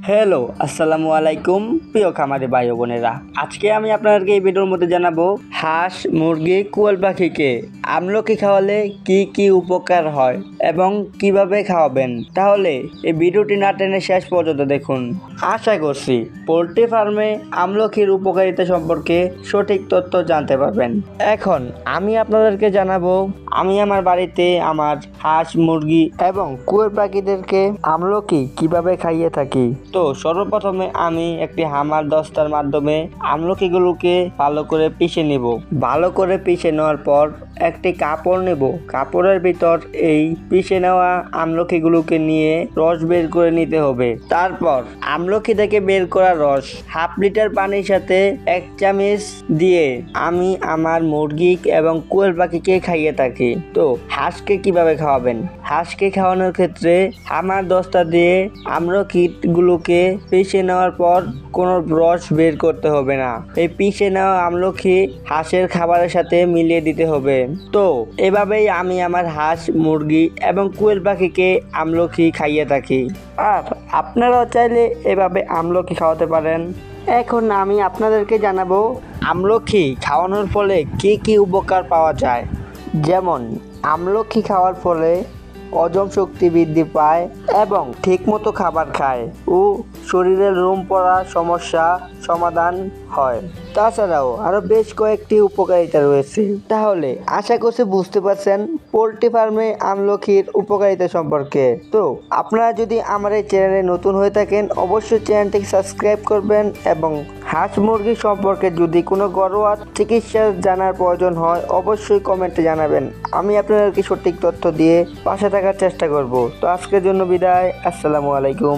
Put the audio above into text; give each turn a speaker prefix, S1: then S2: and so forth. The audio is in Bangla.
S1: হ্যালো, আসসালামু আলাইকুম প্রিয় খামারি ভাই ও বোনেরা। আজকে আমি আপনাদেরকে এই ভিডিওর মধ্যে জানাবো হাঁস, মুরগি, কোয়েল পাখিকে আমলকি খাওয়ালে কি কি উপকার হয় এবং কিভাবে খাওয়াবেন। তাহলে এই ভিডিওটি না টেনে শেষ পর্যন্ত দেখুন। আশা করছি পোল্ট্রি ফার্মে আমলকির উপকারিতা সম্পর্কে সঠিক তথ্য জানতে পারবেন। এখন আমি আপনাদেরকে জানাবো আমি আমার বাড়িতে আমার হাঁস, মুরগি এবং কোয়েল পাখিদেরকে আমলকি কিভাবে খাইয়ে থাকি। তো সর্বপ্রথমে আমি একটি হামার দস্তার মাধ্যমে আমলকিগুলোকে ভালো করে পিষে নিব। ভালো করে পিষে নেওয়ার পর একটি কাপড় নেব। কাপড়ের ভিতর এই পিষে নেওয়া আমলকিগুলোকে নিয়ে রস বের করে নিতে হবে। তারপর আমলকি থেকে বের করা রস হাফ লিটার পানির সাথে 1 চামচ দিয়ে আমি আমার মুরগি এবং কোয়েল পাখিকে খাইয়ে থাকি। তো হাঁসকে কিভাবে খাওয়াবেন? হাঁসকে খাওয়ানোর ক্ষেত্রে হামার দস্তা দিয়ে আমলকিগুলোকে পিষে নেওয়ার পর কোনো রস বের করতে হবে না। এই পিষে নেওয়া আমলকি হাঁসের খাবারের সাথে মিলিয়ে দিতে হবে। তো এভাবেই আমি আমার হাঁস, মুরগি এবং কোয়েল পাখিকে আমলকি খাইয়ে থাকি। আর আপনারাও চাইলে এভাবে আমলকি খাওয়াতে পারেন। এখন আমি আপনাদেরকে জানাবো আমলকি খাওয়ানোর ফলে কি কি উপকার পাওয়া যায়। যেমন আমলকি খাওয়ার ফলে হজম শক্তি বৃদ্ধি পায় এবং ঠিকমতো খাবার খায় ও শরীরের লোম পড়ার সমস্যা সমাধান হয়। তাছাড়াও আরও বেশ কয়েকটি উপকারিতা রয়েছে। তাহলে আশা করছি বুঝতে পারছেন পোল্ট্রি ফার্মে আমলকির উপকারিতা সম্পর্কে। তো আপনারা যদি আমার এই চ্যানেলে নতুন হয়ে থাকেন অবশ্যই চ্যানেলটিকে সাবস্ক্রাইব করবেন এবং হাঁস মুরগি সম্পর্কে যদি কোনো ঘরোয়া চিকিৎসা জানার প্রয়োজন হয় অবশ্যই কমেন্টে জানাবেন। আমি আপনাদেরকে সঠিক তথ্য দিয়ে পাশে থাকার চেষ্টা করব। তো আজকের জন্য বিদায়। আসসালামু আলাইকুম।